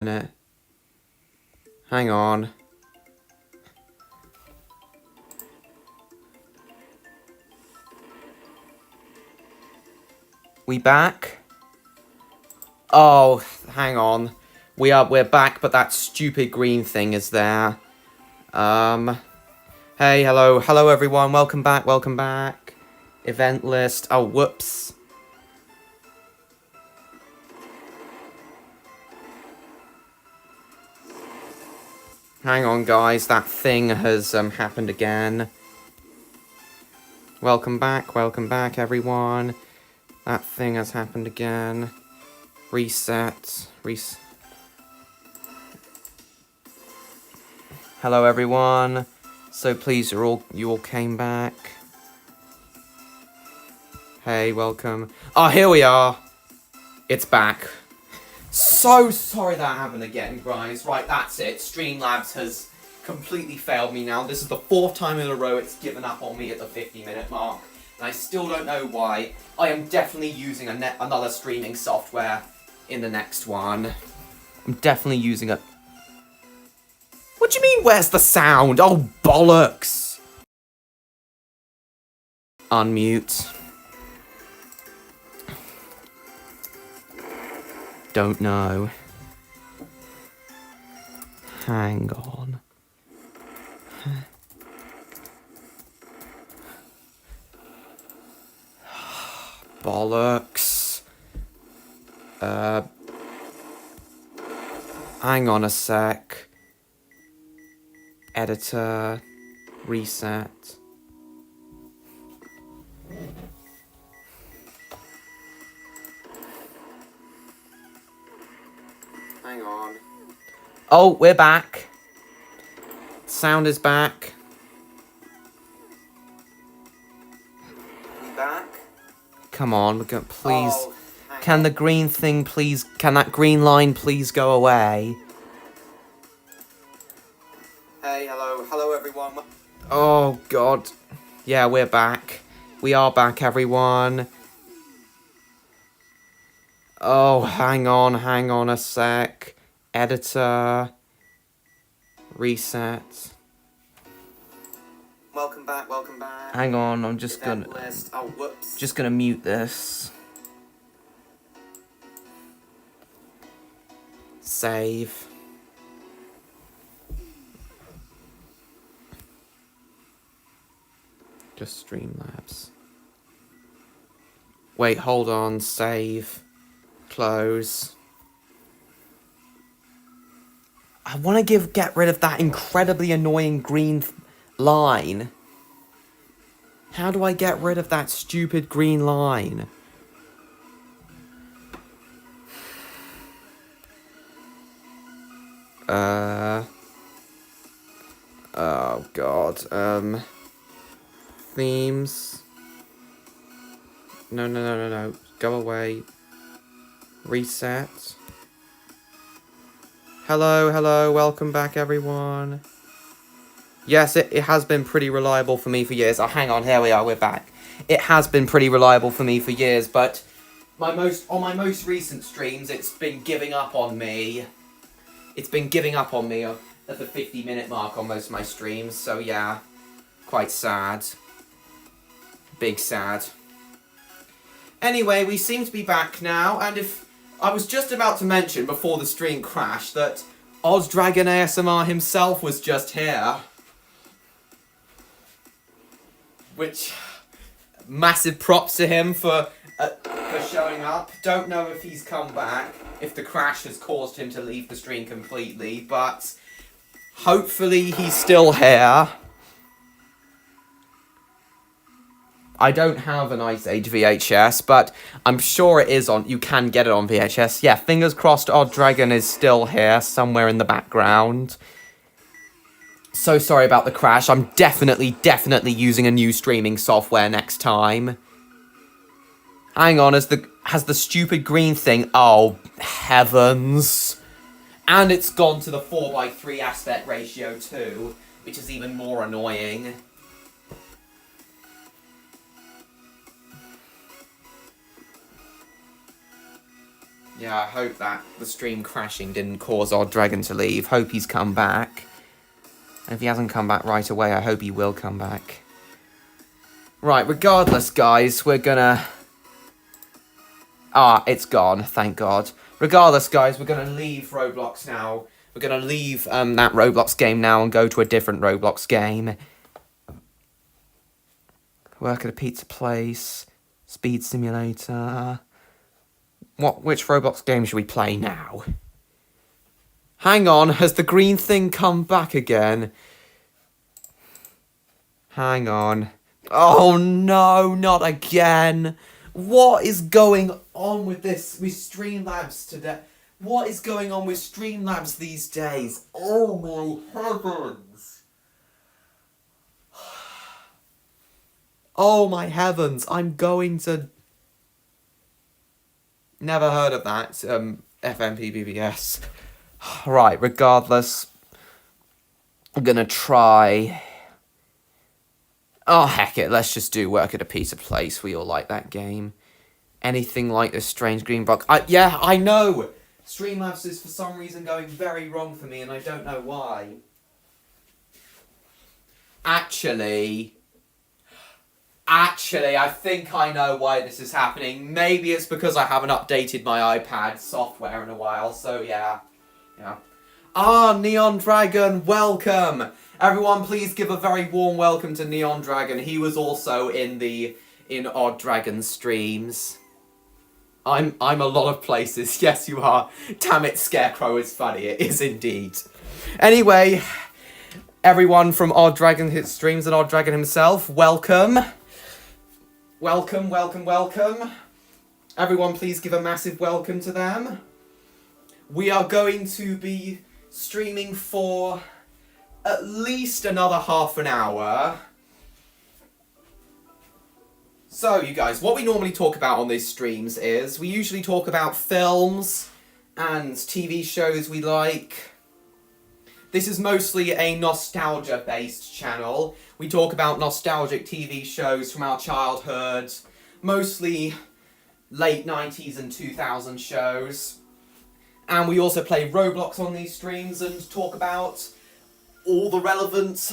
minute. Hang on. We back? Oh, hang on. We're back, but that stupid green thing is there. Hey, hello everyone, welcome back. Event list, oh, whoops. Hang on, guys, that thing has happened again. Welcome back, everyone. That thing has happened again. Reset. Hello, everyone. So pleased you all came back. Hey, welcome. Oh, here we are. It's back. So sorry that happened again, guys. Right, that's it. Streamlabs has completely failed me now. This is the 4th time in a row it's given up on me at the 50-minute mark. And I still don't know why. I am definitely using another streaming software in the next one. I'm definitely using a... What do you mean, where's the sound? Oh, bollocks! Unmute. Don't know. Hang on. Bollocks. Hang on a sec. Editor. Reset. Hang on. Oh, we're back. Sound is back. We back? Come on, please. Oh, can the green thing please... Can that green line please go away? Hey, hello everyone. Oh, God. Yeah, we're back. We are back, everyone. Oh, hang on a sec. Editor. Reset. Welcome back. Hang on, I'm just gonna... Oh, whoops. Just gonna mute this. Save. Just Streamlabs. Wait, hold on. Save. Close. I want to get rid of that incredibly annoying green line. How do I get rid of that stupid green line? Oh God. Themes. No. Go away. Reset. Hello. Welcome back, everyone. Yes, it has been pretty reliable for me for years. Oh, hang on. Here we are. We're back. It has been pretty reliable for me for years, but on my most recent streams, it's been giving up on me. It's been giving up on me at the 50-minute mark on most of my streams. So yeah, quite sad. Big sad. Anyway, we seem to be back now, and if I was just about to mention before the stream crashed that OzDragon ASMR himself was just here. Which, massive props to him for showing up. Don't know if he's come back, if the crash has caused him to leave the stream completely, but hopefully he's still here. I don't have an Ice Age VHS, but I'm sure it is on... You can get it on VHS. Yeah, fingers crossed OzDragon is still here, somewhere in the background. So sorry about the crash. I'm definitely using a new streaming software next time. Hang on, has the stupid green thing... Oh, heavens. And it's gone to the 4:3 aspect ratio too, which is even more annoying. Yeah, I hope that the stream crashing didn't cause our dragon to leave. Hope he's come back. And if he hasn't come back right away, I hope he will come back. Right, regardless, guys, we're gonna... Ah, it's gone, thank God. Regardless, guys, we're gonna leave Roblox now. We're gonna leave that Roblox game now and go to a different Roblox game. Work at a pizza place. Speed simulator. Which Roblox game should we play now? Hang on, has the green thing come back again? Hang on. Oh no, not again. What is going on with this, with Streamlabs today? What is going on with Streamlabs these days? Oh my heavens. Oh my heavens, I'm going to... Never heard of that, FMPBBS. Right, regardless, I'm gonna try... Oh, heck it, let's just do Work at a Pizza Place. We all like that game. Anything like this strange green box. Yeah, I know! Streamlabs is for some reason going very wrong for me, and I don't know why. Actually, I think I know why this is happening. Maybe it's because I haven't updated my iPad software in a while, so yeah. Ah, Neon Dragon, welcome! Everyone, please give a very warm welcome to Neon Dragon. He was also in Odd Dragon streams. I'm a lot of places. Yes, you are. Damn it, Scarecrow is funny. It is indeed. Anyway, everyone from Odd Dragon hit streams and Odd Dragon himself, welcome. Welcome. Everyone, please give a massive welcome to them. We are going to be streaming for at least another half an hour. So, you guys, what we normally talk about on these streams is we usually talk about films and TV shows we like. This is mostly a nostalgia-based channel. We talk about nostalgic TV shows from our childhood, mostly late 90s and 2000 shows. And we also play Roblox on these streams and talk about all the relevant,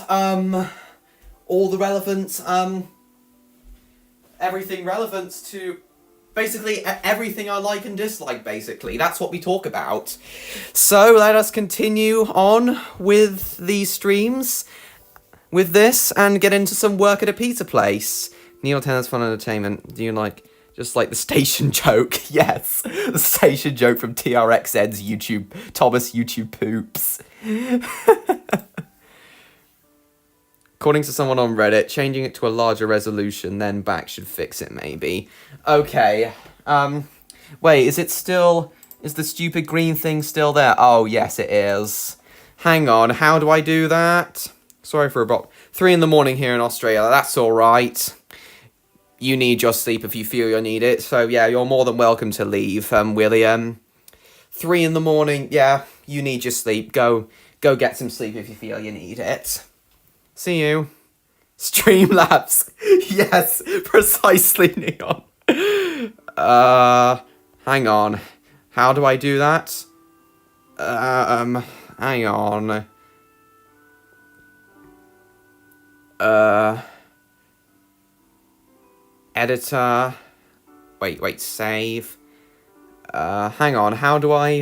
everything relevant to basically everything I like and dislike, basically. That's what we talk about. So let us continue on with these streams, with this, and get into some Work at a Pizza Place. Neil Tanner's Fun Entertainment. Do you like... Just like the station joke, yes. The station joke from TRXN's YouTube, Thomas YouTube Poops. According to someone on Reddit, changing it to a larger resolution, then back should fix it, maybe. Okay, wait, is the stupid green thing still there? Oh, yes, it is. Hang on, how do I do that? Sorry for about 3 in the morning here in Australia, that's alright. You need your sleep if you feel you need it. So, yeah, you're more than welcome to leave, William. 3 in the morning, yeah, you need your sleep. Go get some sleep if you feel you need it. See you. Streamlabs. Yes, precisely, Neon. Hang on. How do I do that? Hang on. Editor. Wait, save. Hang on, how do I,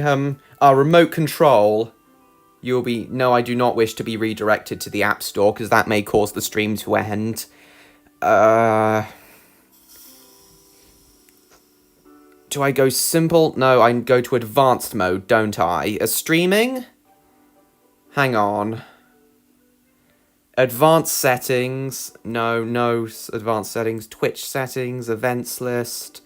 remote control. No, I do not wish to be redirected to the App Store, because that may cause the stream to end. Do I go simple? No, I go to advanced mode, don't I? Streaming? Hang on. Advanced settings. No advanced settings. Twitch settings, events list.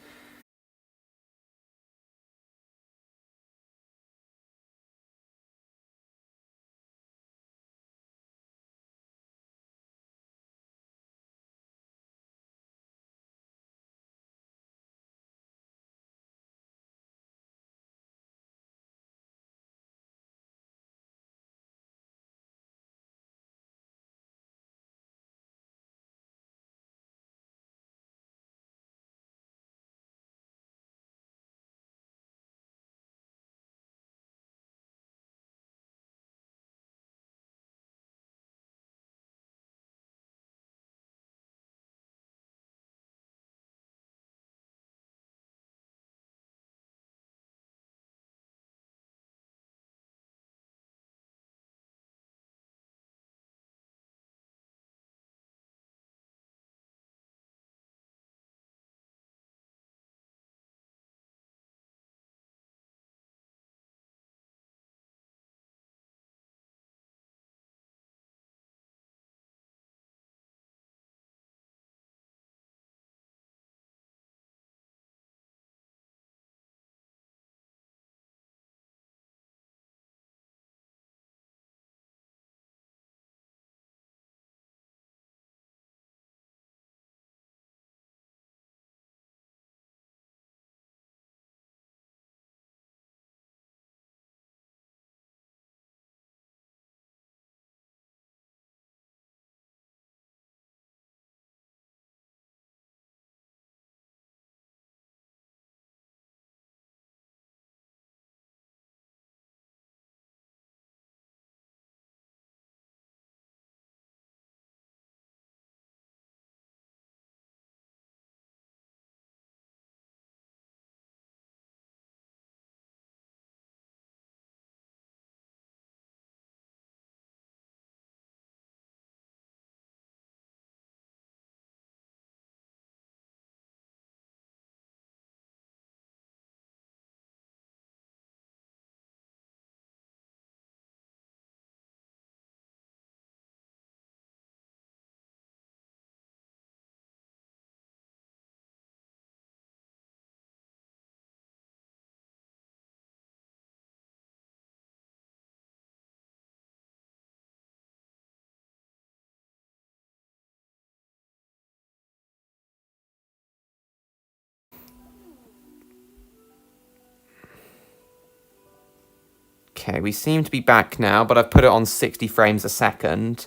Okay, we seem to be back now, but I've put it on 60 frames a second.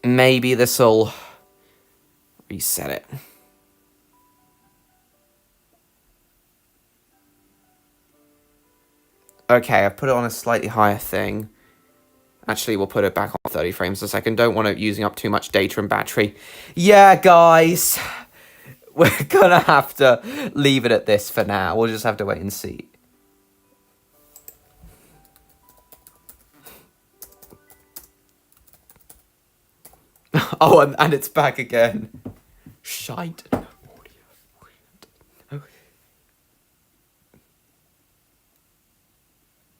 Maybe this'll reset it. Okay, I've put it on a slightly higher thing. Actually, we'll put it back on 30 frames a second. Don't want it using up too much data and battery. Yeah, guys. We're gonna have to leave it at this for now. We'll just have to wait and see. Oh, and it's back again. Shite.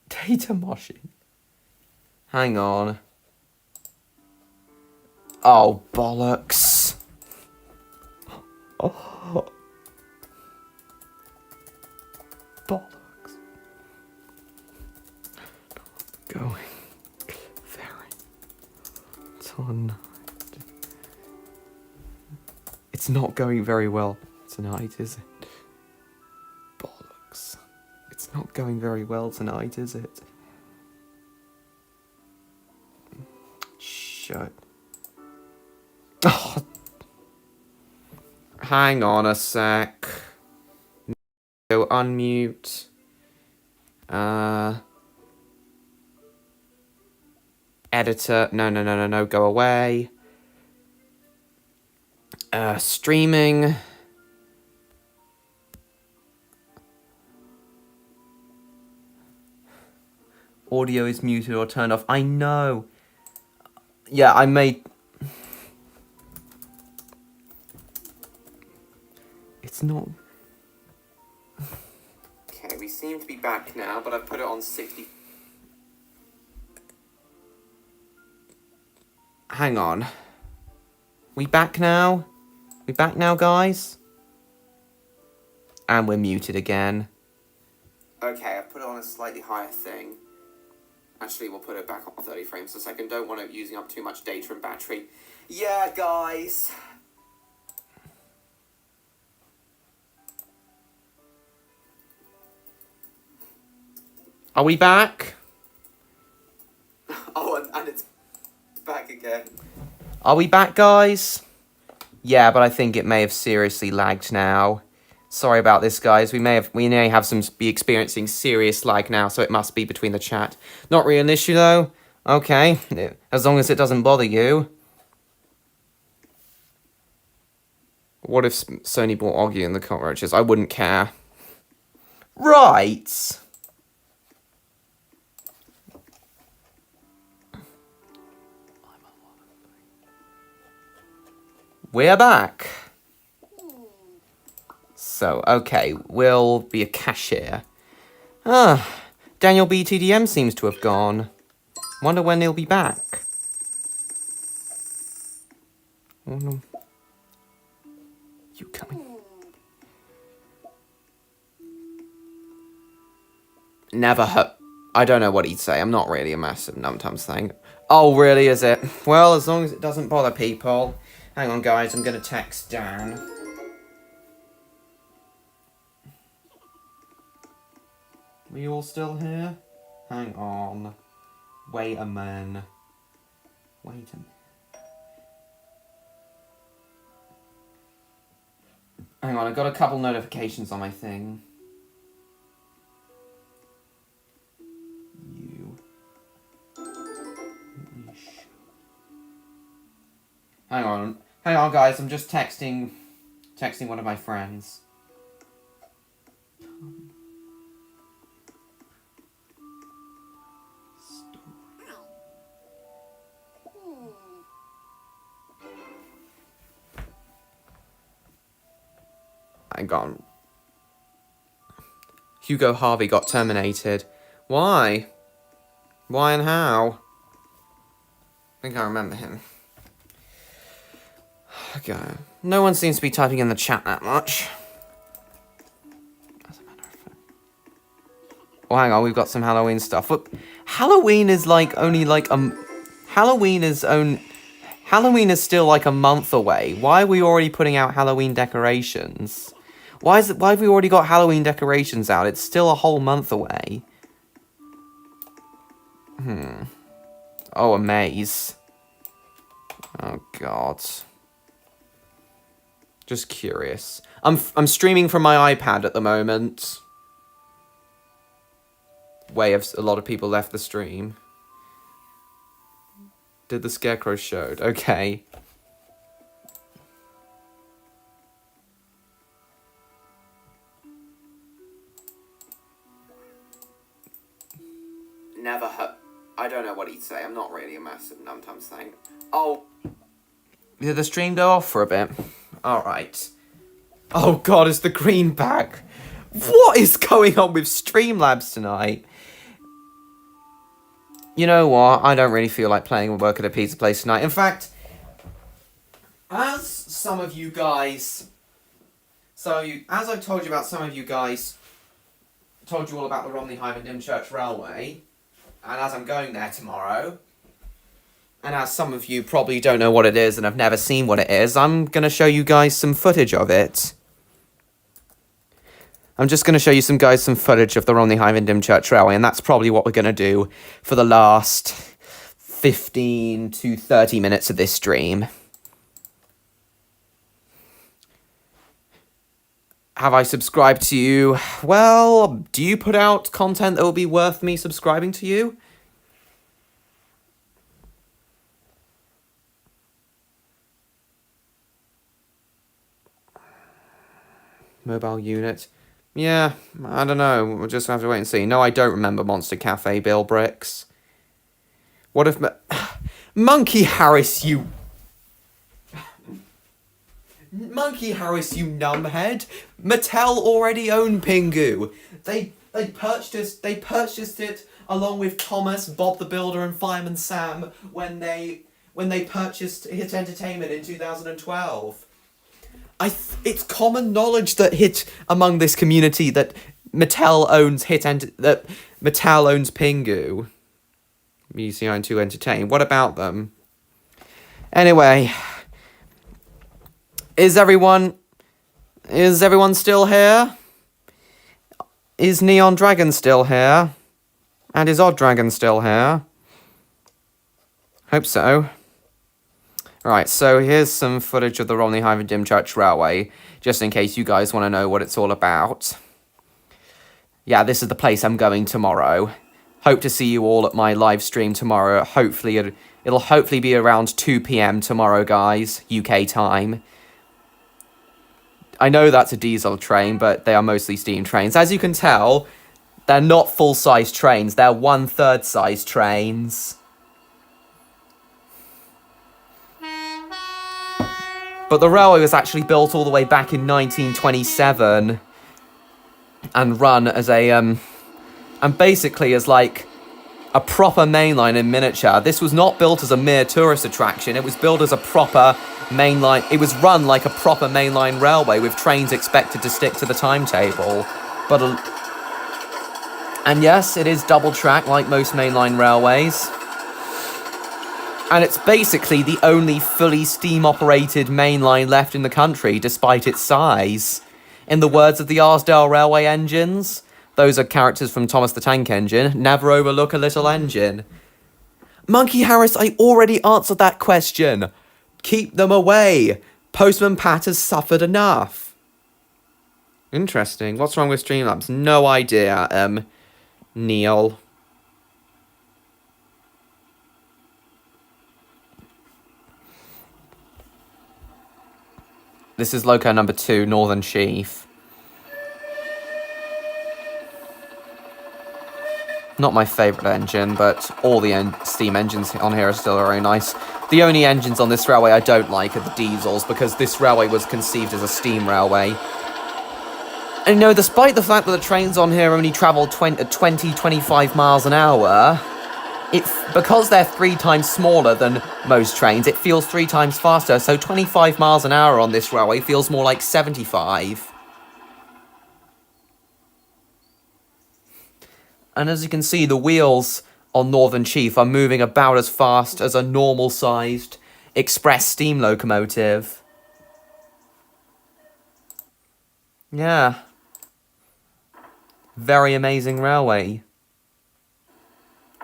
Data moshing. Hang on. Oh, bollocks. Oh. Bollocks. Going very tonight. It's not going very well tonight, is it? Bollocks. It's not going very well tonight, is it? Shut. Oh. Hang on a sec. Go unmute. Editor. No. Go away. Streaming. Audio is muted or turned off. I know. Yeah, I made... It's not... Okay, we seem to be back now, but I've put it on 60... Hang on. We back now? We back now, guys? And we're muted again. Okay, I've put it on a slightly higher thing. Actually, we'll put it back on 30 frames a second. Don't want it using up too much data and battery. Yeah, guys. Are we back? Oh, and it's back again. Are we back, guys? Yeah, but I think it may have seriously lagged now. Sorry about this, guys. We may have be experiencing serious lag now, so it must be between the chat. Not really an issue though. Okay, as long as it doesn't bother you. What if Sony bought Oggy and the cockroaches? I wouldn't care. Right. We're back. So, okay, we'll be a cashier. Daniel BTDM seems to have gone. Wonder when he'll be back. Oh, no. You coming? Never heard. I don't know what he'd say. I'm not really a massive Numtums thing. Oh, really, is it? Well, as long as it doesn't bother people. Hang on, guys, I'm going to text Dan. Are you all still here? Hang on. Wait a minute. Wait a minute. Hang on, I got a couple notifications on my thing. You. Hang on, guys. I'm just texting one of my friends. Hang on. Hugo Harvey got terminated. Why? Why and how? I think I remember him. Okay. No one seems to be typing in the chat that much. As a matter of fact. Oh, hang on, we've got some Halloween stuff. Look, Halloween is like only like Halloween is still like a month away. Why are we already putting out Halloween decorations? Why have we already got Halloween decorations out? It's still a whole month away. Oh, a maze. Oh, God. Just curious. I'm streaming from my iPad at the moment. Way of a lot of people left the stream. Did the scarecrow showed? Okay. Never heard. I don't know what he'd say. I'm not really a massive Numtums thing. Oh. Did the stream go off for a bit? Alright. Oh god, it's the green bag. What is going on with Streamlabs tonight? You know what? I don't really feel like playing Work at a Pizza Place tonight. In fact, as some of you guys... as I've told you about some of you guys... told you all about the Romney-Dymchurch Railway... and as I'm going there tomorrow, and as some of you probably don't know what it is and have never seen what it is, I'm going to show you guys some footage of it. I'm just going to show you some footage of the Romney-Dymchurch Railway, and that's probably what we're going to do for the last 15 to 30 minutes of this stream. Have I subscribed to you? Well, do you put out content that will be worth me subscribing to you? Mobile unit. Yeah, I don't know. We'll just have to wait and see. No, I don't remember Monster Cafe Bill Bricks. What if... Monkey Harris, you... Monkey Harris, you numbhead! Mattel already owned Pingu. They purchased it along with Thomas, Bob the Builder, and Fireman Sam when they purchased Hit Entertainment in 2012. It's common knowledge that among this community that Mattel owns Mattel owns Pingu. UCI and 2 Entertain. What about them? Anyway. Is everyone still here? Is Neon Dragon still here? And is Odd Dragon still here? Hope so. Right, so here's some footage of the Romney-Dymchurch Railway, just in case you guys want to know what it's all about. Yeah, this is the place I'm going tomorrow. Hope to see you all at my live stream tomorrow. Hopefully, it'll hopefully be around 2 PM tomorrow, guys, UK time. I know that's a diesel train, but they are mostly steam trains. As you can tell, they're not full-size trains. They're 1/3 size trains. But the railway was actually built all the way back in 1927 and run as and basically as like a proper mainline in miniature. This was not built as a mere tourist attraction. It was built as a proper mainline. It was run like a proper mainline railway with trains expected to stick to the timetable. And yes, it is double track like most mainline railways. And it's basically the only fully steam-operated mainline left in the country, despite its size. In the words of the Arsdale Railway engines, those are characters from Thomas the Tank Engine, never overlook a little engine. Monkey Harris, I already answered that question. Keep them away. Postman Pat has suffered enough. Interesting. What's wrong with Streamlabs? No idea, Neil. This is loco number 2, Northern Chief. Not my favourite engine, but all the steam engines on here are still very nice. The only engines on this railway I don't like are the diesels, because this railway was conceived as a steam railway. And you know, despite the fact that the trains on here only travel 20-25 miles an hour, because they're 3 times smaller than most trains, it feels 3 times faster, so 25 miles an hour on this railway feels more like 75. And as you can see, the wheels on Northern Chief are moving about as fast as a normal-sized express steam locomotive. Yeah. Very amazing railway.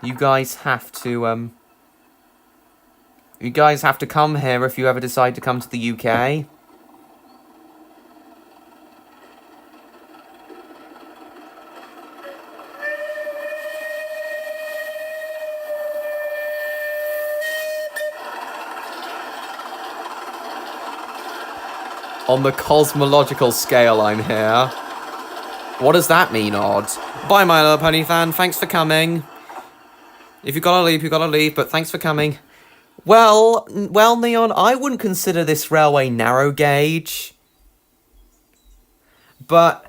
You guys have to, You guys have to come here if you ever decide to come to the UK. On the cosmological scale, I'm here. What does that mean, Odd? Bye, My Little Pony fan. Thanks for coming. If you gotta leave, you gotta leave, but thanks for coming. Well, Neon, I wouldn't consider this railway narrow gauge. But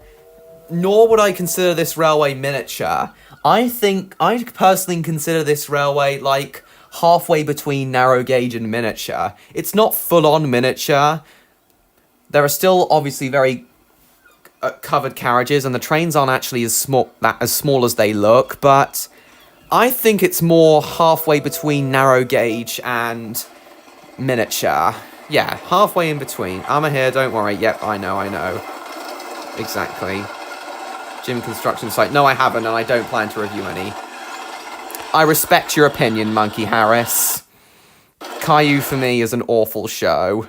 nor would I consider this railway miniature. I personally consider this railway, like, halfway between narrow gauge and miniature. It's not full-on miniature. There are still obviously very covered carriages, and the trains aren't actually as small as they look, but I think it's more halfway between narrow gauge and miniature. Yeah, halfway in between. I'm here, don't worry. Yep, I know. Exactly. Gym construction site. No, I haven't, and I don't plan to review any. I respect your opinion, Monkey Harris. Caillou for me is an awful show.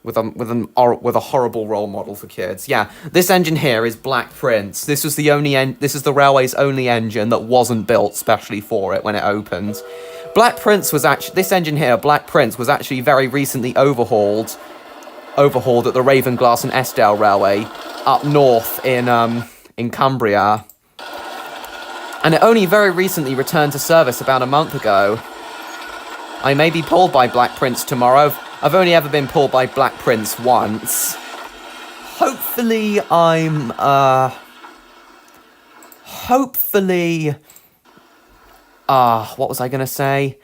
With a horrible role model for kids. Yeah, this engine here is Black Prince. This is the railway's only engine that wasn't built specially for it when it opened. This engine here, Black Prince, was actually very recently overhauled at the Ravenglass and Eskdale Railway up north in Cumbria. And it only very recently returned to service about a month ago. I may be pulled by Black Prince tomorrow. I've only ever been pulled by Black Prince once. Hopefully, what was I gonna say?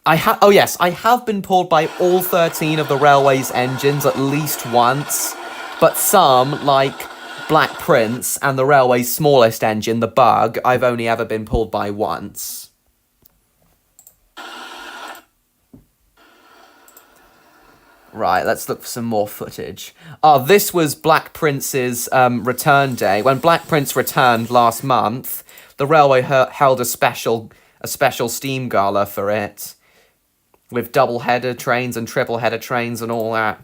I have been pulled by all 13 of the railway's engines at least once, but some, like Black Prince and the railway's smallest engine, the Bug, I've only ever been pulled by once. Right, let's look for some more footage. This was Black Prince's return day. When Black Prince returned last month, the railway held a special steam gala for it, with double-header trains and triple-header trains and all that.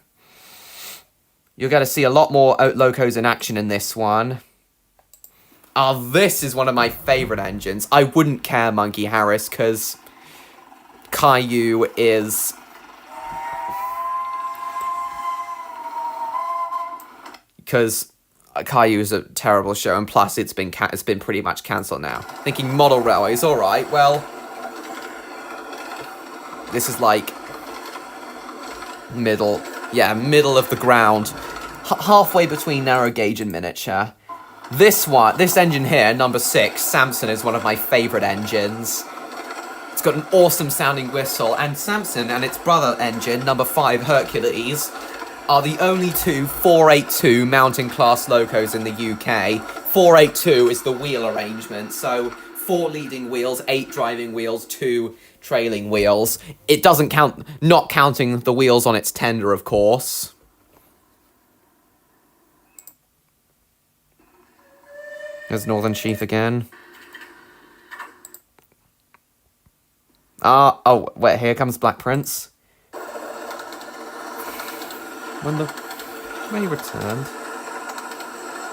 You're going to see a lot more locos in action in this one. This is one of my favourite engines. I wouldn't care, Monkey Harris, because Caillou is... Because Caillou is a terrible show, and plus it's been pretty much cancelled now. Thinking model railways, alright, well... This is like... middle of the ground. Halfway between narrow gauge and miniature. This engine here, number 6, Samson, is one of my favourite engines. It's got an awesome sounding whistle, and Samson and its brother engine, number 5, Hercules, are the only two 482 mountain class locos in the UK. 482 is the wheel arrangement, so 4 leading wheels, 8 driving wheels, 2 trailing wheels. It doesn't count, not counting the wheels on its tender, of course. There's Northern Sheath again. Oh, wait, here comes Black Prince. When he returned,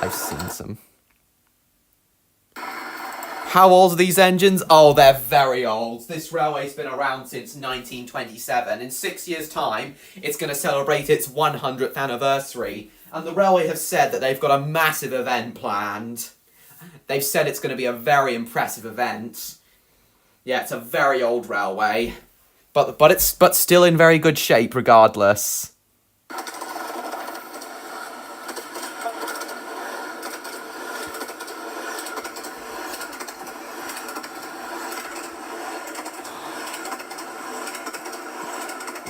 I've seen some. How old are these engines? Oh, they're very old. This railway's been around since 1927. In 6 years' time, it's going to celebrate its 100th anniversary. And the railway have said that they've got a massive event planned. They've said it's going to be a very impressive event. Yeah, it's a very old railway. But still in very good shape regardless.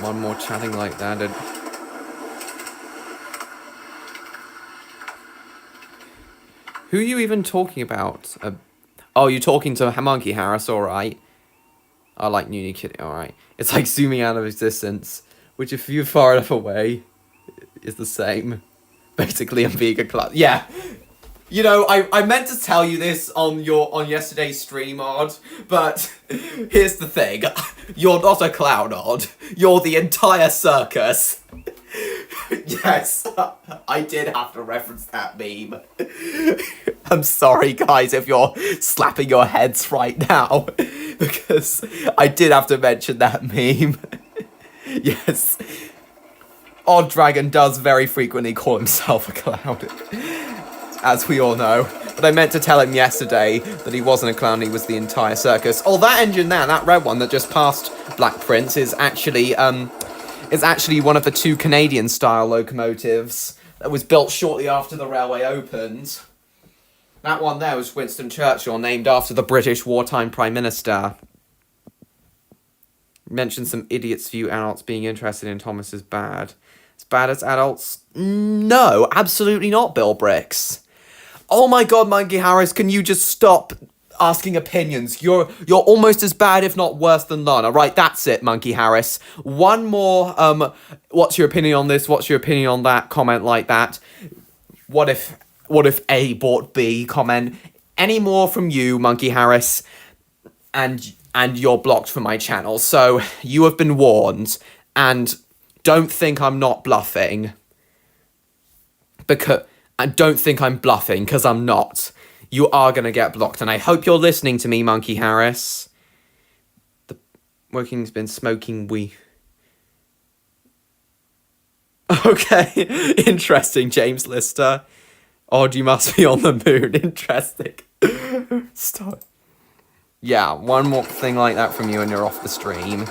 One more chatting like that. Who are you even talking about? Oh, you're talking to Monkey Harris, alright. I like Noonie Kitty, alright. It's like zooming out of existence, which if you're far enough away, is the same. Basically, Amiga Club. Yeah. You know, I meant to tell you this on yesterday's stream, Odd, but here's the thing. You're not a clown, Odd. You're the entire circus. Yes, I did have to reference that meme. I'm sorry, guys, if you're slapping your heads right now, because I did have to mention that meme. Yes. Odd Dragon does very frequently call himself a clown, as we all know. But I meant to tell him yesterday that he wasn't a clown, he was the entire circus. Oh, that engine there, that red one that just passed Black Prince, is actually one of the 2 Canadian-style locomotives that was built shortly after the railway opened. That one there was Winston Churchill, named after the British wartime Prime Minister. Mentioned some idiots view adults being interested in Thomas as bad. As bad as adults? No, absolutely not, Bill Bricks. Oh my god, Monkey Harris, can you just stop asking opinions? You're almost as bad, if not worse than Lana. Right, that's it, Monkey Harris. One more, what's your opinion on this, what's your opinion on that, comment like that. What if A bought B comment? Any more from you, Monkey Harris, and you're blocked from my channel. So, you have been warned, and don't think I'm not bluffing. And don't think I'm bluffing, because I'm not. You are going to get blocked, and I hope you're listening to me, Monkey Harris. The Working's been smoking weed. Okay, interesting, James Lister. Odd, you must be on the moon. Interesting. Stop. Yeah, one more thing like that from you and you're off the stream.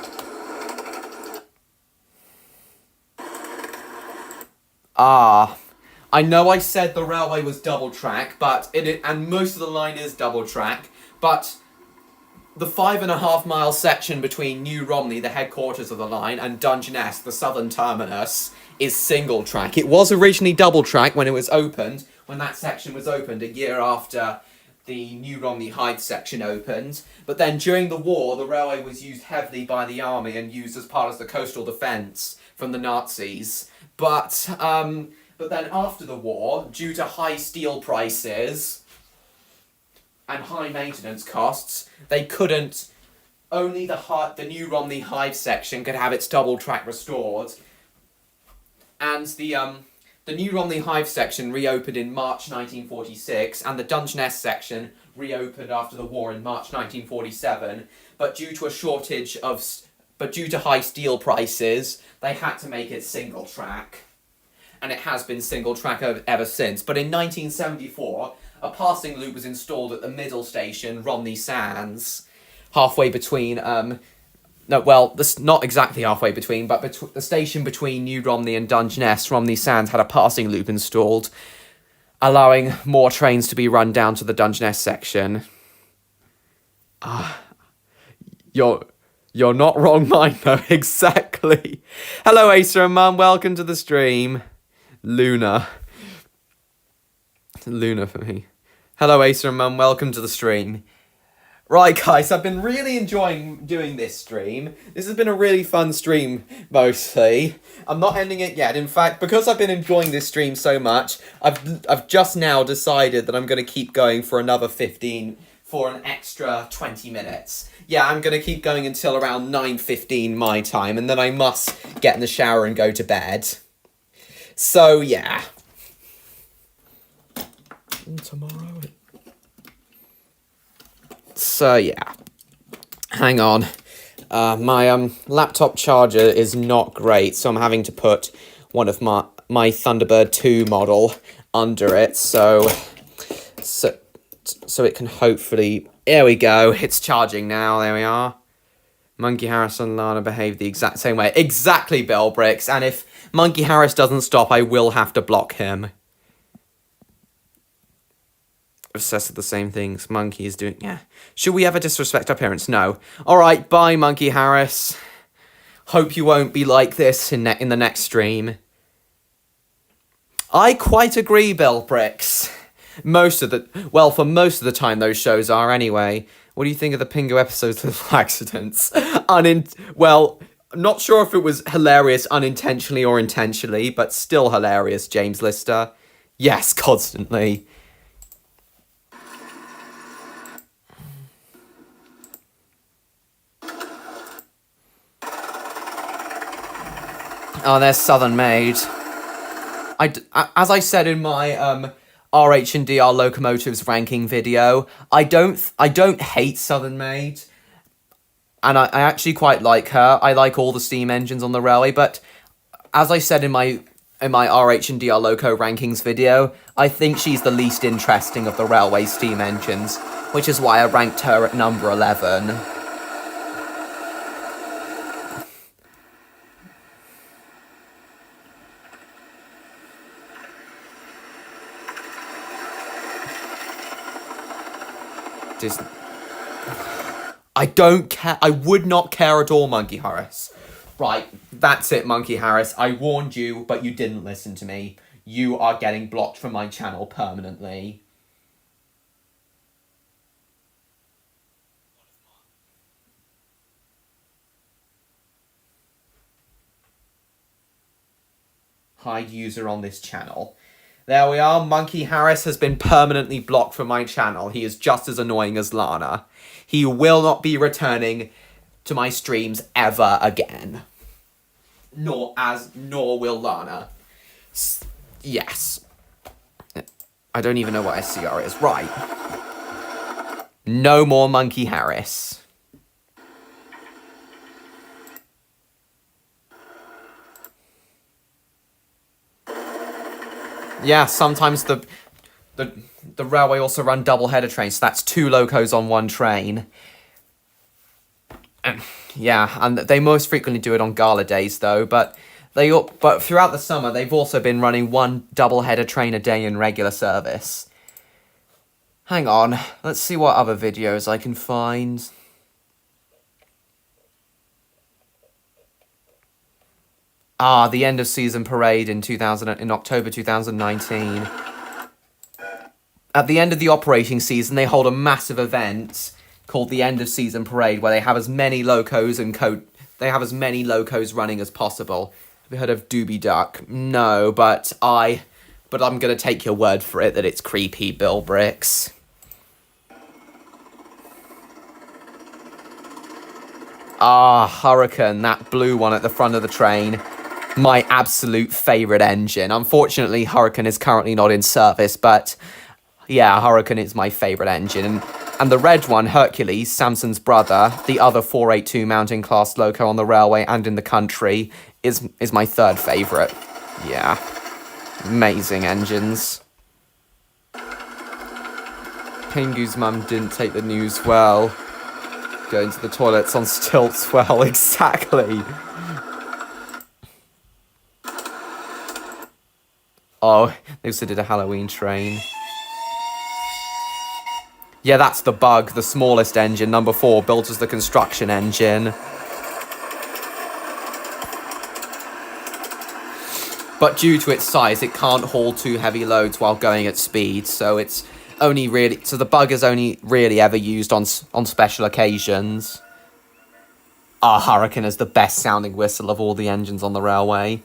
I know I said the railway was double track, and most of the line is double track, but the 5.5 mile section between New Romney, the headquarters of the line, and Dungeness, the southern terminus, is single track. It was originally double track when it was opened, when that section was opened a year after the New Romney Hythe section opened, but then during the war, the railway was used heavily by the army and used as part of the coastal defence from the Nazis. But then after the war, due to high steel prices and high maintenance costs, they couldn't. Only the New Romney Hythe section could have its double track restored, and the New Romney Hythe section reopened in March 1946, and the Dungeness section reopened after the war in March 1947. But due to high steel prices, they had to make it single track. And it has been single track ever since. But in 1974, a passing loop was installed at the middle station, Romney Sands, halfway between, this not exactly halfway between, but the station between New Romney and Dungeness, Romney Sands, had a passing loop installed, allowing more trains to be run down to the Dungeness section. You're not wrong, mine, though, exactly. Hello, Acer and Mum, welcome to the stream. Luna for me. Hello, Acer and Mum, welcome to the stream. Right, guys, I've been really enjoying doing this stream. This has been a really fun stream, mostly. I'm not ending it yet. In fact, because I've been enjoying this stream so much, I've just now decided that I'm going to keep going for another 15, for an extra 20 minutes. Yeah, I'm going to keep going until around 9:15 my time, and then I must get in the shower and go to bed. So, yeah. Tomorrow. So, yeah. Hang on. My laptop charger is not great, so I'm having to put one of my Thunderbird 2 model under it, so it can hopefully... There we go. It's charging now. There we are. Monkey Harris and Lana behave the exact same way. Exactly, Bell Bricks. And if Monkey Harris doesn't stop, I will have to block him. Obsessed with the same things Monkey is doing. Yeah. Should we ever disrespect our parents? No. Alright, bye, Monkey Harris. Hope you won't be like this in the next stream. I quite agree, Bell Bricks. For most of the time those shows are anyway. What do you think of the Pingu episodes with accidents? Well, I'm not sure if it was hilarious unintentionally or intentionally, but still hilarious, James Lister. Yes, constantly. Oh, there's Southern Maid. As I said in my RH&DR locomotives ranking video, I don't hate Southern Maid, and I actually quite like her. I like all the steam engines on the railway, but as I said in my RH&DR loco rankings video, I think she's the least interesting of the railway steam engines, which is why I ranked her at number 11. I don't care. I would not care at all, Monkey Harris. Right, that's it, Monkey Harris. I warned you, but you didn't listen to me. You are getting blocked from my channel permanently. Hide user on this channel. There we are. Monkey Harris has been permanently blocked from my channel. He is just as annoying as Lana. He will not be returning to my streams ever again. Nor will Lana. Yes. I don't even know what SCR is. Right. No more Monkey Harris. Yeah, sometimes the railway also run double-header trains, so that's 2 locos on 1 train. Yeah, and they most frequently do it on gala days, though, but throughout the summer, they've also been running 1 double-header train a day in regular service. Hang on, let's see what other videos I can find. Ah, the end of season parade in October 2019. At the end of the operating season, they hold a massive event called the end of season parade, where they have as many locos running as possible. Have you heard of Doobie Duck? No, but I'm gonna take your word for it that it's creepy, Bill Bricks. Ah, Hurricane, that blue one at the front of the train. My absolute favourite engine. Unfortunately, Hurricane is currently not in service, but yeah, Hurricane is my favourite engine. And the red one, Hercules, Samson's brother, the other 482 mountain class loco on the railway and in the country, is my 3rd favourite. Yeah. Amazing engines. Pingu's mum didn't take the news well. Going to the toilets on stilts well, exactly. Oh, they also did a Halloween train. Yeah, that's the Bug, the smallest engine, number 4, built as the construction engine. But due to its size, it can't haul 2 heavy loads while going at speed, so the Bug is only really ever used on special occasions. Ah, Hurricane is the best sounding whistle of all the engines on the railway.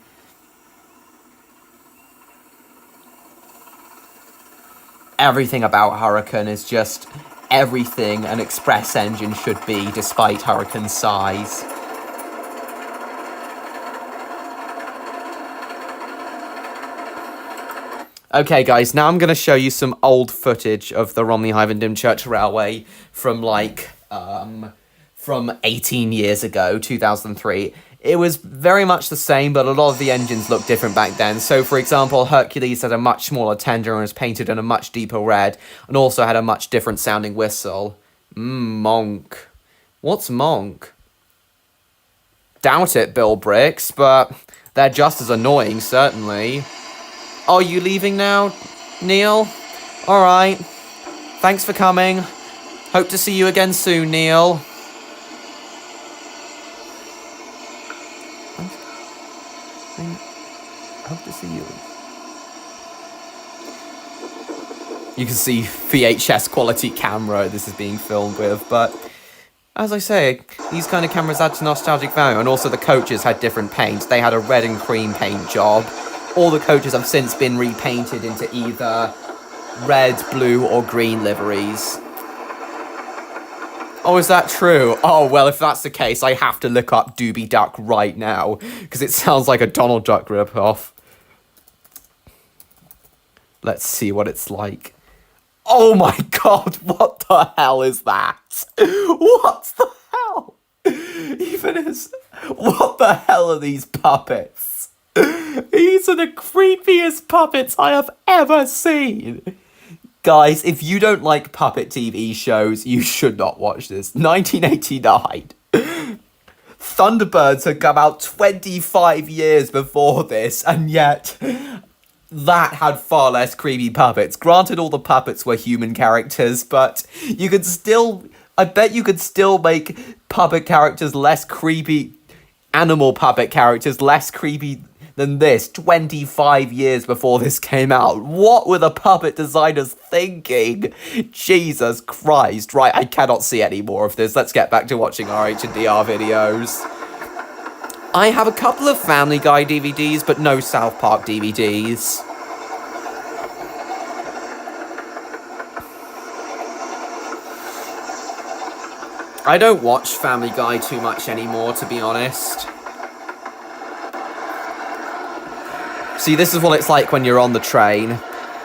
Everything about Hurricane is just everything an express engine should be, despite Hurricane's size. Okay, guys, now I'm going to show you some old footage of the Romney Hive and Dymchurch Railway from, from 18 years ago, 2003. It was very much the same, but a lot of the engines looked different back then. So, for example, Hercules had a much smaller tender and was painted in a much deeper red, and also had a much different sounding whistle. Monk. What's Monk? Doubt it, Bill Bricks, but they're just as annoying, certainly. Oh, you leaving now, Neil? Alright. Thanks for coming. Hope to see you again soon, Neil. Hope to see you. You can see VHS quality camera this is being filmed with, but as I say, these kind of cameras add to nostalgic value, and also the coaches had different paints. They had a red and cream paint job. All the coaches have since been repainted into either red, blue, or green liveries. Oh, is that true? Oh, well, if that's the case, I have to look up Doobie Duck right now, because it sounds like a Donald Duck ripoff. Let's see what it's like. Oh my god, what the hell is that? What the hell? What the hell are these puppets? These are the creepiest puppets I have ever seen. Guys, if you don't like puppet TV shows, you should not watch this. 1989. Thunderbirds had come out 25 years before this, and yet that had far less creepy puppets. Granted, all the puppets were human characters, but you could still... I bet you could still make puppet characters less creepy... Animal puppet characters less creepy than this 25 years before this came out. What were the puppet designers thinking? Jesus Christ. Right, I cannot see any more of this. Let's get back to watching RH&DR videos. I have a couple of Family Guy DVDs, but no South Park DVDs. I don't watch Family Guy too much anymore, to be honest. See, this is what it's like when you're on the train.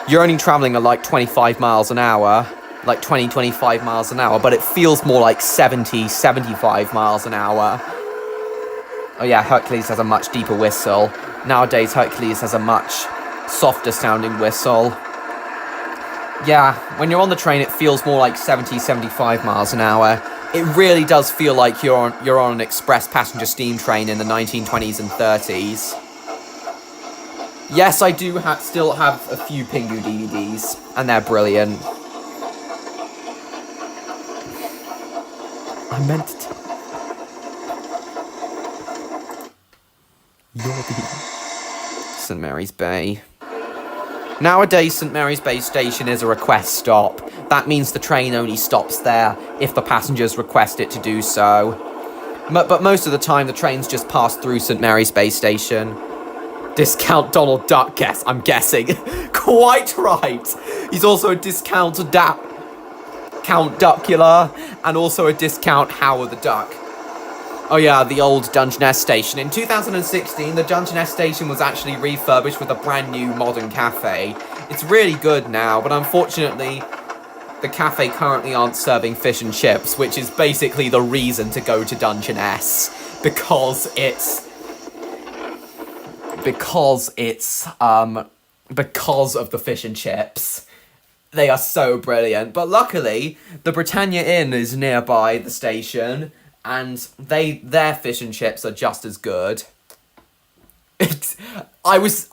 You're only travelling at like 25 miles an hour. Like 20, 25 miles an hour. But it feels more like 70, 75 miles an hour. Oh yeah, Hercules has a much deeper whistle. Nowadays, Hercules has a much softer sounding whistle. Yeah, when you're on the train, it feels more like 70, 75 miles an hour. It really does feel like you're on an express passenger steam train in the 1920s and 30s. Yes, I do still have a few Pingu DVDs, and they're brilliant. I meant to tell you're the St. Mary's Bay. Nowadays, St. Mary's Bay Station is a request stop. That means the train only stops there if the passengers request it to do so. But most of the time, the trains just pass through St. Mary's Bay Station. Discount Donald Duck, I'm guessing. Quite right. He's also a discount Count Duckula, and also a discount Howard the Duck. Oh yeah, the old Dungeness station. In 2016, the Dungeness station was actually refurbished with a brand new modern cafe. It's really good now, but unfortunately, the cafe currently aren't serving fish and chips, which is basically the reason to go to Dungeness. Because of the fish and chips. They are so brilliant. But luckily, the Britannia Inn is nearby the station, and their fish and chips are just as good. I was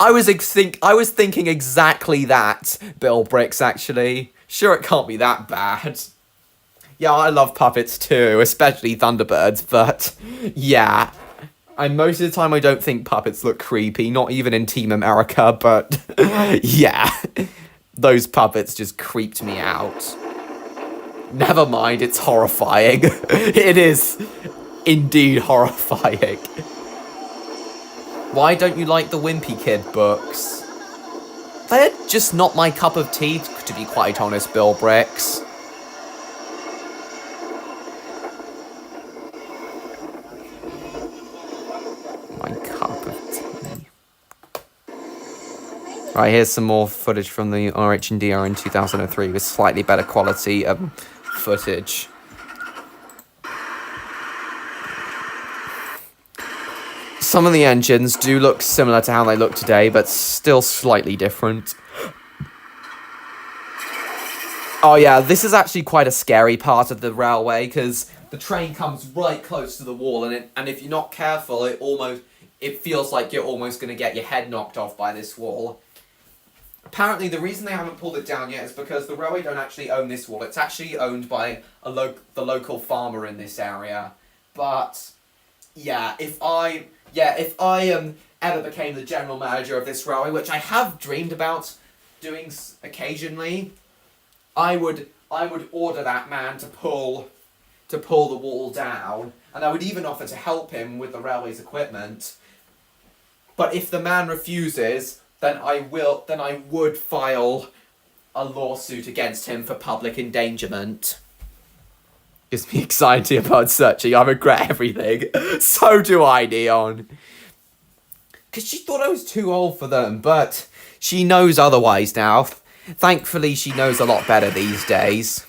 thinking exactly that, Bill Bricks, actually. Sure, it can't be that bad. Yeah, I love puppets too, especially Thunderbirds, but yeah. And most of the time I don't think puppets look creepy, not even in Team America, but yeah. Those puppets just creeped me out. Never mind, it's horrifying. It is indeed horrifying. Why don't you like the Wimpy Kid books? They're just not my cup of tea, to be quite honest, Bill Bricks. My cup of tea. Right, here's some more footage from the RH&DR in 2003 with slightly better quality footage. Some of the engines do look similar to how they look today, but still slightly different. Oh yeah, this is actually quite a scary part of the railway, because the train comes right close to the wall, and if you're not careful, it feels like you're almost going to get your head knocked off by this wall. Apparently, the reason they haven't pulled it down yet is because the railway don't actually own this wall. It's actually owned by the local farmer in this area. But yeah, if I ever became the general manager of this railway, which I have dreamed about doing occasionally, I would order that man to pull the wall down, and I would even offer to help him with the railway's equipment. But if the man refuses, then I would file a lawsuit against him for public endangerment. Gives me anxiety about searching. I regret everything. So do I, Neon. Because she thought I was too old for them, but she knows otherwise now. Thankfully, she knows a lot better these days.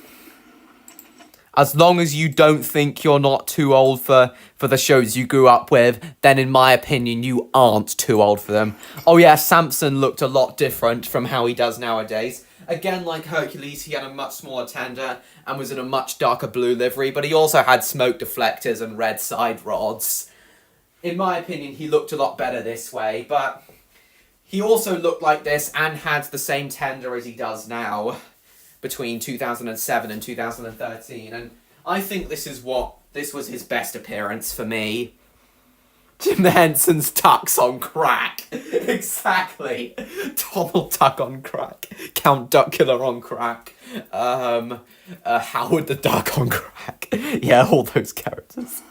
As long as you don't think you're not too old for the shows you grew up with, then in my opinion, you aren't too old for them. Oh yeah, Samson looked a lot different from how he does nowadays. Again, like Hercules, he had a much smaller tender and was in a much darker blue livery, but he also had smoke deflectors and red side rods. In my opinion, he looked a lot better this way, but he also looked like this and had the same tender as he does now between 2007 and 2013, and I think this was his best appearance for me. Jim Henson's Ducks on crack. Exactly. Donald Duck on crack. Count Duckula on crack. Howard the Duck on crack. Yeah, all those characters.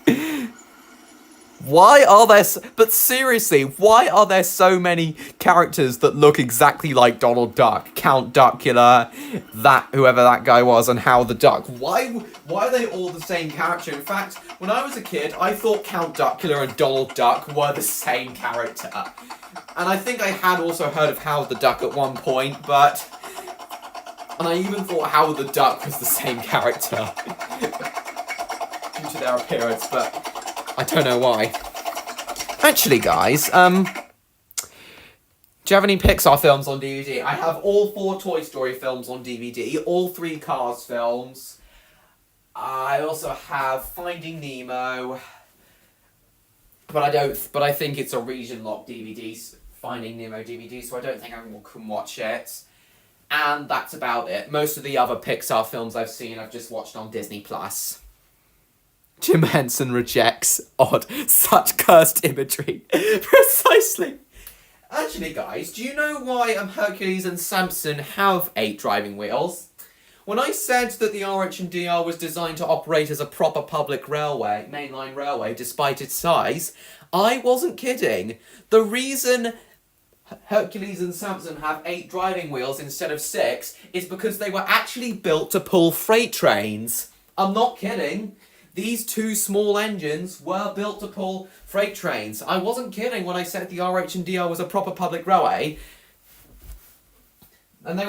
Why are there... But seriously, why are there so many characters that look exactly like Donald Duck? Count Duckula, whoever that guy was, and Howard the Duck. Why are they all the same character? In fact, when I was a kid, I thought Count Duckula and Donald Duck were the same character. And I think I had also heard of Howard the Duck at one point, but... And I even thought Howard the Duck was the same character. Due to their appearance, but... I don't know why. Actually, guys, do you have any Pixar films on DVD? I have all 4 Toy Story films on DVD, all 3 Cars films. I also have Finding Nemo, but I think it's a region-locked DVD, Finding Nemo DVD, so I don't think anyone can watch it. And that's about it. Most of the other Pixar films I've seen, I've just watched on Disney+. Jim Henson rejects odd, such cursed imagery. Precisely. Actually, guys, do you know why Hercules and Samson have 8 driving wheels? When I said that the RH&DR was designed to operate as a proper public railway, mainline railway, despite its size, I wasn't kidding. The reason Hercules and Samson have 8 driving wheels instead of 6 is because they were actually built to pull freight trains. I'm not kidding. These 2 small engines were built to pull freight trains. I wasn't kidding when I said the RH&DR was a proper public railway. And they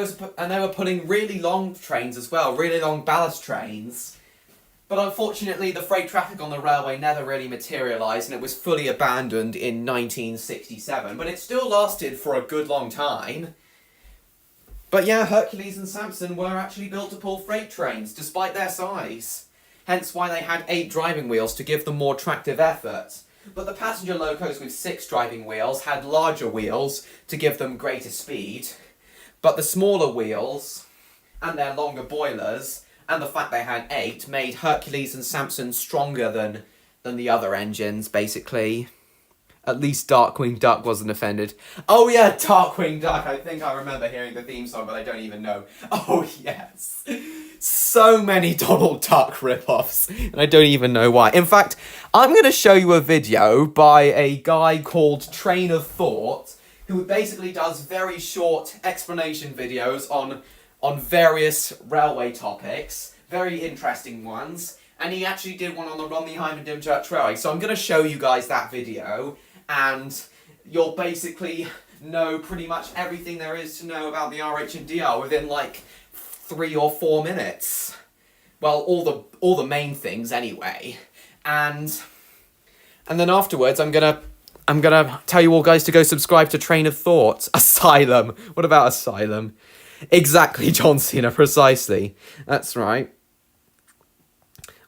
were pulling really long trains as well, really long ballast trains. But unfortunately, the freight traffic on the railway never really materialised, and it was fully abandoned in 1967. But it still lasted for a good long time. But yeah, Hercules and Samson were actually built to pull freight trains, despite their size. Hence why they had 8 driving wheels to give them more tractive effort. But the passenger locos with 6 driving wheels had larger wheels to give them greater speed. But the smaller wheels, and their longer boilers, and the fact they had 8, made Hercules and Samson stronger than the other engines, basically. At least Darkwing Duck wasn't offended. Oh yeah, Darkwing Duck! I think I remember hearing the theme song, but I don't even know. Oh yes! So many Donald Duck rip-offs, and I don't even know why. In fact, I'm going to show you a video by a guy called Train of Thought, who basically does very short explanation videos on various railway topics, very interesting ones, and he actually did one on the Romney-Hyde and Dymchurch Railway, so I'm going to show you guys that video, and you'll basically know pretty much everything there is to know about the RH&DR within like 3 or 4 minutes. Well, all the main things anyway. And then afterwards I'm gonna tell you all guys to go subscribe to Train of Thought. Asylum. What about Asylum? Exactly, John Cena, precisely. That's right.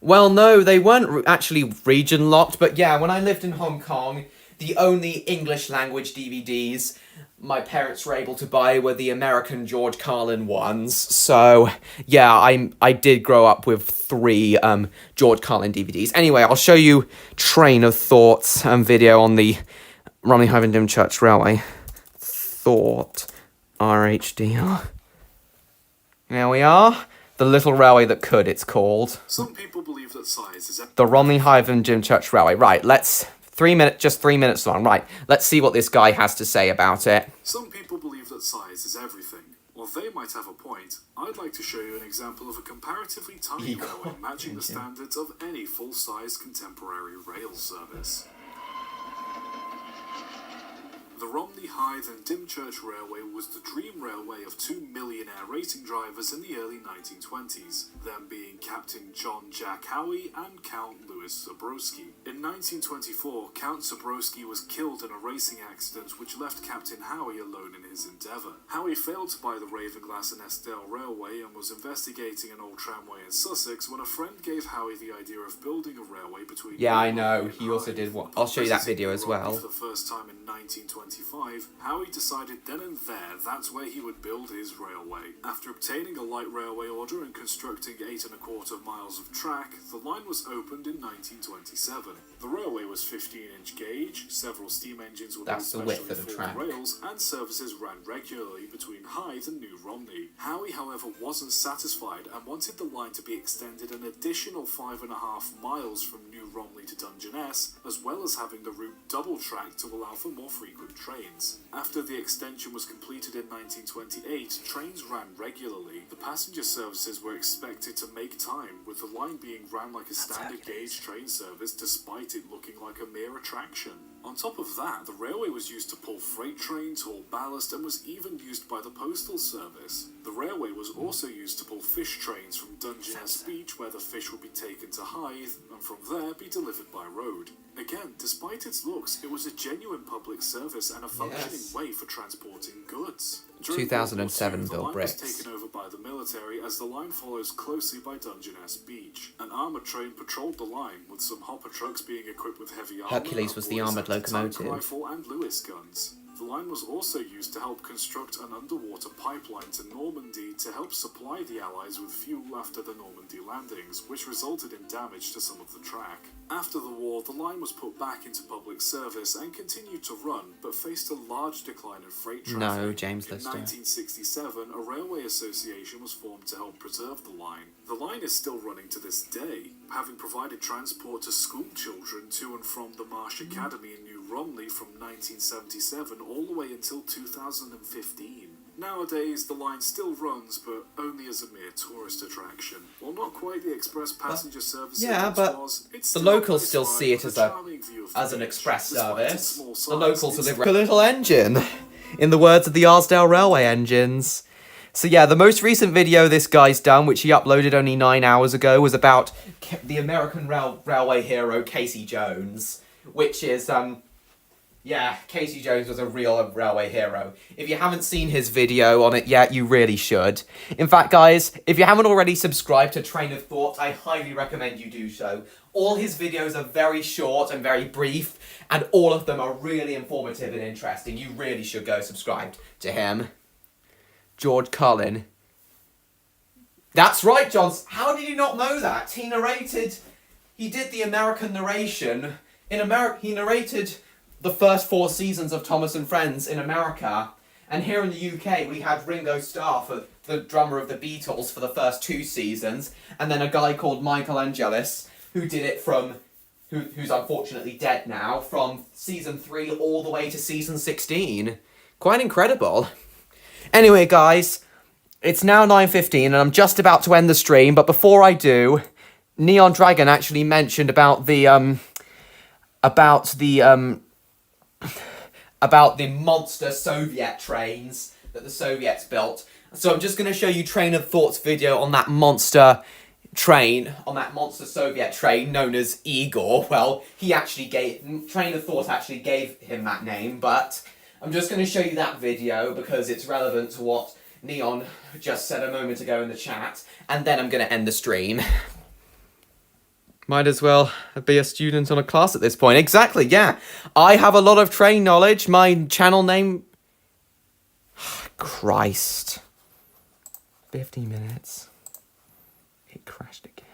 Well, no, they weren't actually region locked, but yeah, when I lived in Hong Kong, the only English language DVDs my parents were able to buy were the American George Carlin ones. So, yeah, I did grow up with 3 George Carlin DVDs. Anyway, I'll show you Train of Thoughts video on the Romney-Hyde and Dymchurch Railway. Thought RH&DR. There we are. The Little Railway That Could, it's called. Some people believe that size is... The Romney-Hyde and Dymchurch Railway. Right, let's... just 3 minutes long. Right, let's see what this guy has to say about it. Some people believe that size is everything. While they might have a point, I'd like to show you an example of a comparatively tiny railway matching the standards of any full-size contemporary rail service. The Romney, Hythe and Dymchurch Railway was the dream railway of two millionaire racing drivers in the early 1920s, them being Captain John Jack Howie and Count Louis Zabrowski. In 1924, Count Zabrowski was killed in a racing accident which left Captain Howie alone in his endeavour. Howie failed to buy the Ravenglass and Eskdale Railway and was investigating an old tramway in Sussex when a friend gave Howie the idea of building a railway between... Yeah, I know. He also did one. I'll show you that video as well. For the first time in 1925, Howie decided then and there that's where he would build his railway. After obtaining a light railway order and constructing 8 1/4 miles of track, the line was opened in 1927. The railway was 15-inch gauge, several steam engines were built specially for the rails, and services ran regularly between Hythe and New Romney. Howie, however, wasn't satisfied and wanted the line to be extended an additional 5.5 miles from New Romney to Dungeness, as well as having the route double-tracked to allow for more frequent trains. After the extension was completed in 1928, trains ran regularly. The passenger services were expected to make time, with the line being ran like a standard gauge train service despite it looking like a mere attraction. On top of that, the railway was used to pull freight trains, haul ballast, and was even used by the postal service. The railway was also used to pull fish trains from Dungeness Beach, where the fish would be taken to Hythe, and from there be delivered by road. Again, despite its looks, it was a genuine public service and a functioning way for transporting goods. During 2007 the line bricks. was taken over by the military as the line follows closely by Dungeness Beach. An armoured train patrolled the line, with some hopper trucks being equipped with heavy armour, Hercules was the armoured locomotive. rifle and Lewis guns. The line was also used to help construct an underwater pipeline to Normandy to help supply the Allies with fuel after the Normandy landings, which resulted in damage to some of the track. After the war, the line was put back into public service and continued to run, but faced a large decline in freight traffic. No, James Lister. In 1967, a railway association was formed to help preserve the line. The line is still running to this day, having provided transport to school children to and from the Marsh Academy in New Romney from 1977 all the way until 2015. Nowadays, the line still runs, but only as a mere tourist attraction. While not quite the express passenger service the locals still see it as an express service. The locals deliver a little engine, in the words of the Arsdale Railway engines. So yeah, the most recent video this guy's done, which he uploaded only 9 hours ago, was about the American railway hero Casey Jones, which is, yeah, Casey Jones was a real railway hero. If you haven't seen his video on it yet, you really should. In fact, guys, if you haven't already subscribed to Train of Thought, I highly recommend you do so. All his videos are very short and very brief, and all of them are really informative and interesting. You really should go subscribe to him. George Cullen. That's right, Johns. How did you not know that? He did the American narration. He narrated the first 4 seasons of Thomas and Friends in America, and here in the UK we had Ringo Starr, for the drummer of the Beatles, for the first 2 seasons, and then a guy called Michael Angelis who did it from, who's unfortunately dead now, from season 3 all the way to season 16. Quite incredible. Anyway, guys, it's now 9:15 and I'm just about to end the stream, but before I do, Neon Dragon actually mentioned about the monster Soviet trains that the Soviets built. So I'm just going to show you Train of Thought's video on that monster train, on that monster Soviet train known as Igor. Well, Train of Thought actually gave him that name, but I'm just going to show you that video because it's relevant to what Neon just said a moment ago in the chat, and then I'm going to end the stream. Might as well be a student on a class at this point. Exactly, yeah. I have a lot of train knowledge. My channel name... Christ. 50 minutes. It crashed again.